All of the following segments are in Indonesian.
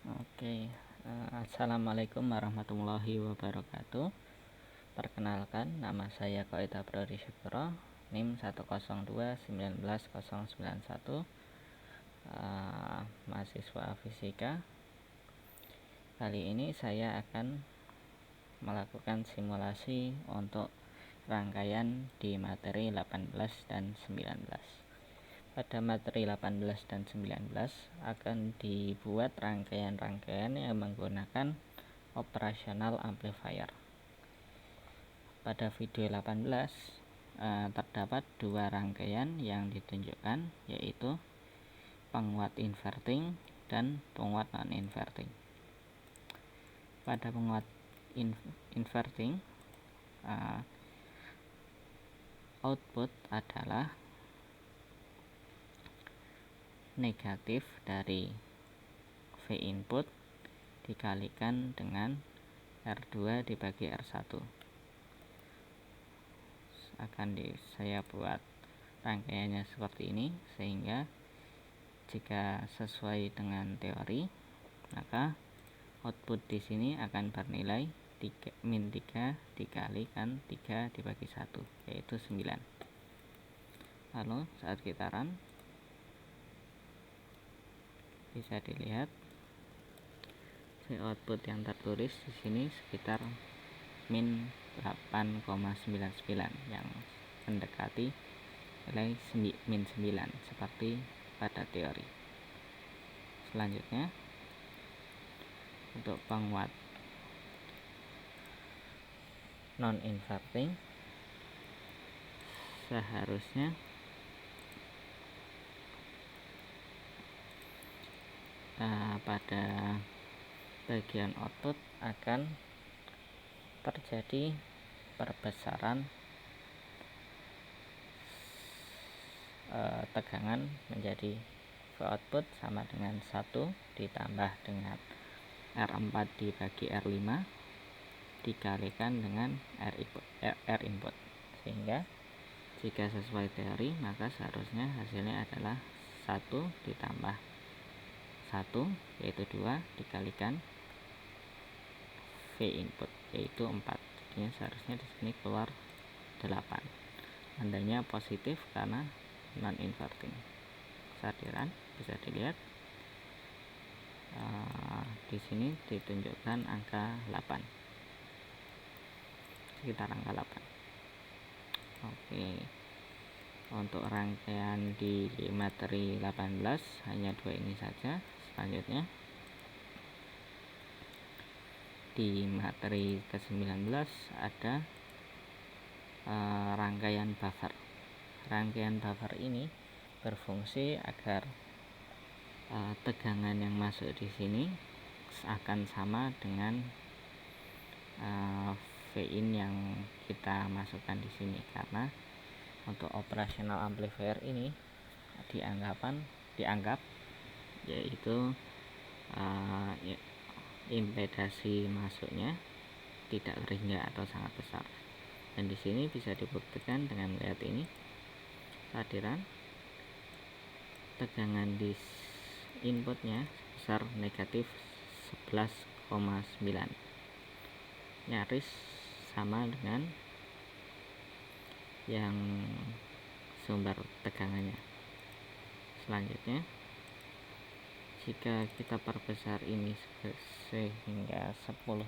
Oke, Assalamualaikum warahmatullahi wabarakatuh. Perkenalkan, nama saya Koita Brody Syukro, NIM 102191091, mahasiswa fisika. Kali ini saya akan melakukan simulasi untuk rangkaian di materi 18 dan 19. Pada materi 18 dan 19 akan dibuat rangkaian-rangkaian yang menggunakan operational amplifier. Pada video 18 terdapat dua rangkaian yang ditunjukkan, yaitu penguat inverting dan penguat non-inverting. Pada penguat inverting, output adalah negatif dari V input dikalikan dengan R2 dibagi R1. Saya buat rangkaiannya seperti ini, sehingga jika sesuai dengan teori, maka output di sini akan bernilai min 3 dikalikan 3 dibagi 1, yaitu 9. Lalu saat kita run, bisa dilihat output yang tertulis di sini sekitar min 8,99 yang mendekati nilai min 9 seperti pada teori. Selanjutnya, untuk penguat non-inverting, seharusnya pada bagian output akan terjadi perbesaran tegangan menjadi V output sama dengan 1 ditambah dengan R4 dibagi R5 dikalikan dengan R input, sehingga jika sesuai teori maka seharusnya hasilnya adalah 1 ditambah 1, yaitu 2 dikalikan V input, yaitu 4. Jadinya seharusnya di sini keluar 8. Tandanya positif karena non inverting. Sadiran bisa dilihat di sini ditunjukkan angka 8, sekitar angka 8. Oke, untuk rangkaian di materi 18 hanya 2 ini saja. Selanjutnya di materi ke-19 ada rangkaian buffer. Rangkaian buffer ini berfungsi agar tegangan yang masuk di sini akan sama dengan V-in yang kita masukkan di sini, karena untuk operational amplifier ini dianggap yaitu impedasi masuknya tidak rendah atau sangat besar. Dan di sini bisa dibuktikan dengan melihat ini, kehadiran tegangan di inputnya sebesar negatif 11,9, nyaris sama dengan yang sumber tegangannya. Selanjutnya, jika kita perbesar ini sehingga 10.000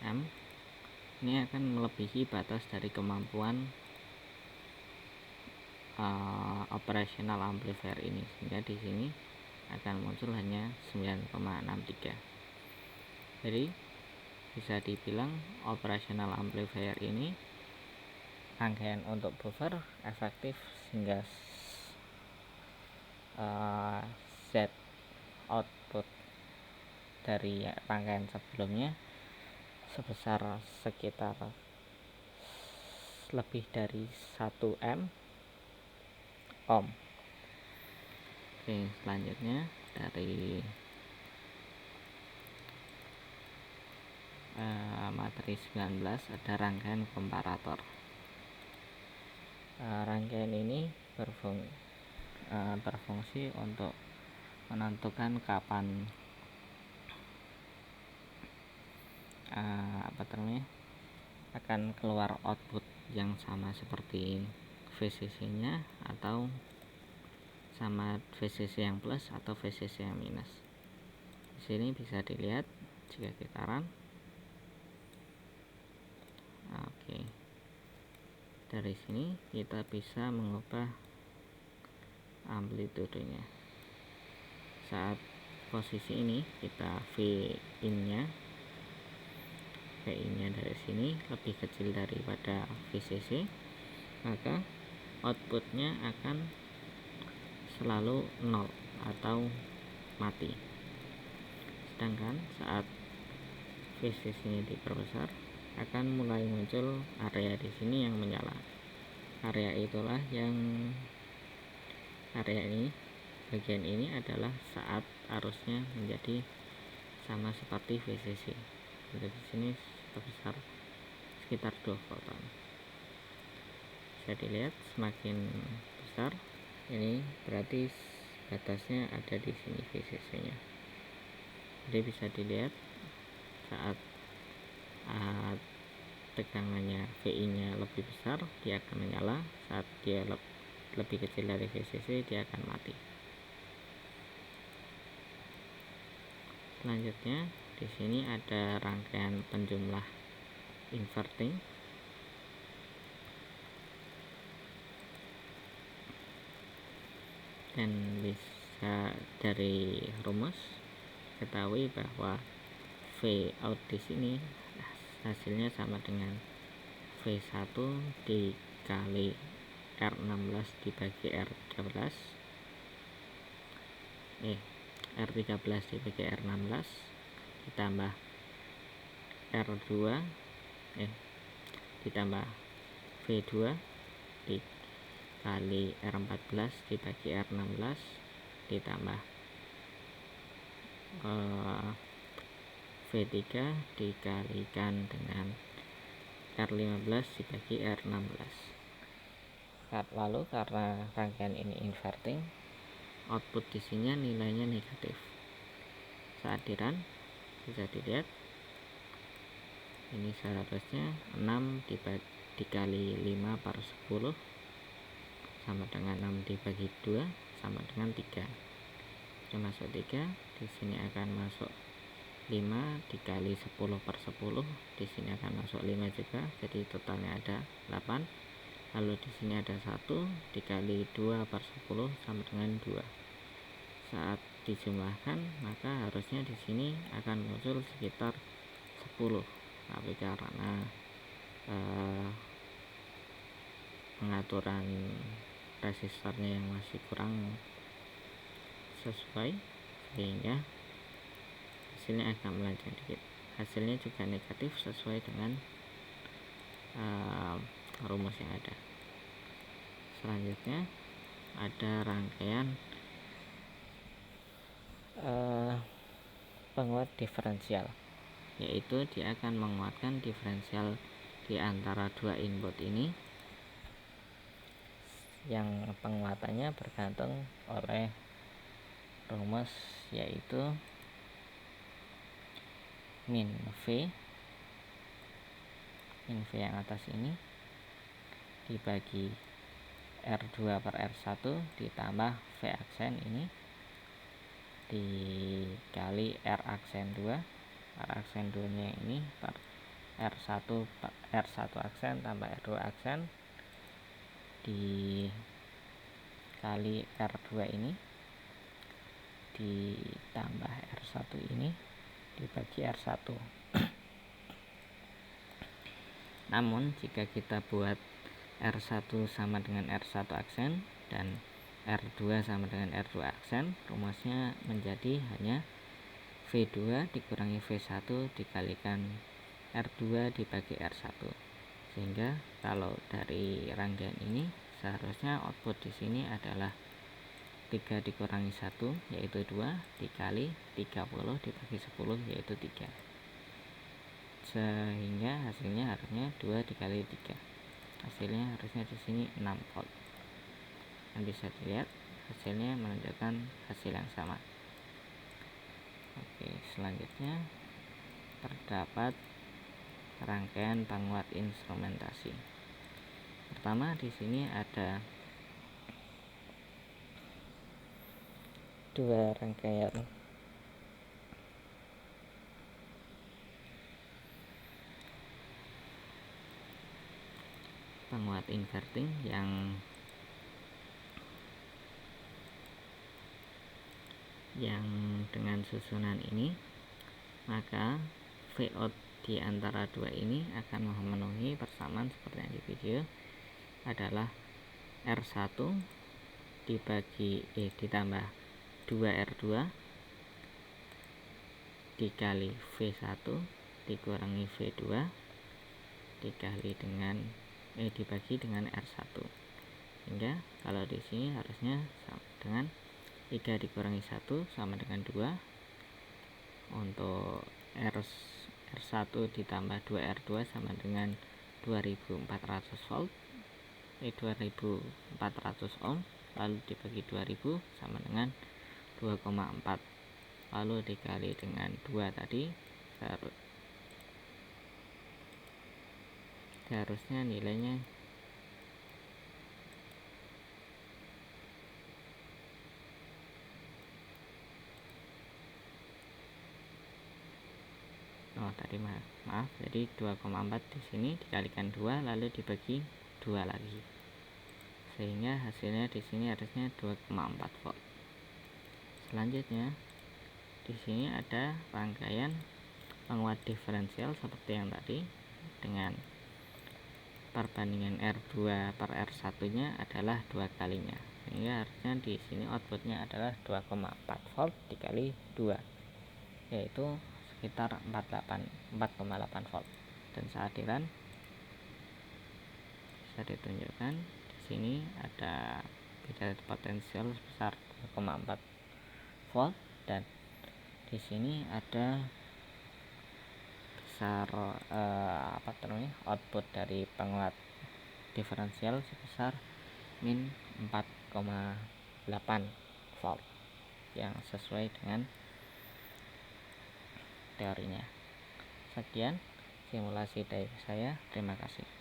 M, ini akan melebihi batas dari kemampuan operational amplifier ini, sehingga di sini akan muncul hanya 9,63. Jadi bisa dibilang operational amplifier ini rangkaian untuk buffer efektif sehingga Z output dari rangkaian sebelumnya sebesar sekitar lebih dari 1 ohm. Oke, selanjutnya dari materi 19 ada rangkaian komparator. Rangkaian ini berfungsi untuk menentukan kapan akan keluar output yang sama seperti VCC nya atau sama VCC yang plus atau VCC yang minus. Di sini bisa dilihat jika kita run. Oke. Dari sini kita bisa mengubah amplitudenya. Saat posisi ini kita V in nya dari sini lebih kecil daripada VCC, maka outputnya akan selalu 0 atau mati. Sedangkan saat VCC ini diperbesar, akan mulai muncul area di sini yang menyala. Area ini, bagian ini adalah saat arusnya menjadi sama seperti VCC. Jadi di sini sebesar sekitar 2 volt. Bisa dilihat semakin besar ini berarti batasnya ada di sini VCC-nya. Jadi bisa dilihat saat tegangannya VI-nya lebih besar, dia akan menyala. Saat dia lebih kecil dari VCC, dia akan mati. Selanjutnya di sini ada rangkaian penjumlah inverting. Dan bisa dari rumus ketahui bahwa V out di sini hasilnya sama dengan V1 dikali R16 dibagi R13 R13 dibagi R16 ditambah R2 ditambah V2 dikali R14 dibagi R16 ditambah V3 dikalikan dengan R15 dibagi R16. Lalu karena rangkaian ini inverting, output di sini nilainya negatif. Saat di run bisa dilihat ini seharusnya 6 dikali 5 per 10 sama dengan 6 dibagi 2 sama dengan 3. Ini masuk 3, di sini akan masuk 5 dikali 10 per 10, di sini akan masuk 5 juga, jadi totalnya ada 8. Lalu di sini ada 1 dikali 2 per 10 sama dengan 2. Saat dijumlahkan maka harusnya di sini akan muncul sekitar 10. Tapi karena pengaturan resistornya yang masih kurang sesuai, sehingga hasilnya agak melenceng dikit. Hasilnya juga negatif sesuai dengan rumus yang ada. Selanjutnya ada rangkaian penguat diferensial, yaitu dia akan menguatkan diferensial di antara dua input ini, yang penguatannya bergantung oleh rumus, yaitu min V yang atas ini dibagi R2 per R1 ditambah V aksen ini dikali R aksen 2. R aksen 2 nya ini per R1 aksen tambah R2 aksen dikali R2 ini ditambah R1 ini dibagi R1. Namun jika kita buat R1 sama dengan R1 aksen dan R2 sama dengan R2 aksen, rumusnya menjadi hanya V2 dikurangi V1 dikalikan R2 dibagi R1. Sehingga kalau dari rangkaian ini seharusnya output di sini adalah 3 dikurangi 1 yaitu 2 dikali 30 dibagi 10 yaitu 3. Sehingga hasilnya harusnya 2 dikali 3. Hasilnya harusnya di sini 6 volt. Dan bisa dilihat hasilnya menunjukkan hasil yang sama. Oke, selanjutnya terdapat rangkaian penguat instrumentasi. Pertama, di sini ada dua rangkaian penguat inverting yang dengan susunan ini, maka Vout di antara dua ini akan memenuhi persamaan seperti yang di video, adalah R1 ditambah 2R2 dikali V1 dikurangi V2 dibagi dengan R1, sehingga kalau di sini harusnya sama dengan 3 dikurangi 1 sama dengan 2. Untuk R1 ditambah 2R2 sama dengan 2400 volt 2400 ohm, lalu dibagi 2000 sama dengan 2,4, lalu dikali dengan 2 tadi, seharusnya nilainya maaf, jadi 2,4 di sini dikalikan 2 lalu dibagi 2 lagi, sehingga hasilnya di sini harusnya 2,4 volt. Selanjutnya di sini ada rangkaian penguat diferensial seperti yang tadi, dengan perbandingan R2 per R1 nya adalah 2 kalinya, sehingga harusnya di sini outputnya adalah 2,4 volt dikali 2, yaitu sekitar 4,8 volt. Dan seadilan bisa ditunjukkan di sini ada beda potensial sebesar 2,4 volt, dan di sini ada besar output dari penguat diferensial sebesar min 4,8 volt yang sesuai dengan teorinya. Sekian simulasi dari saya, terima kasih.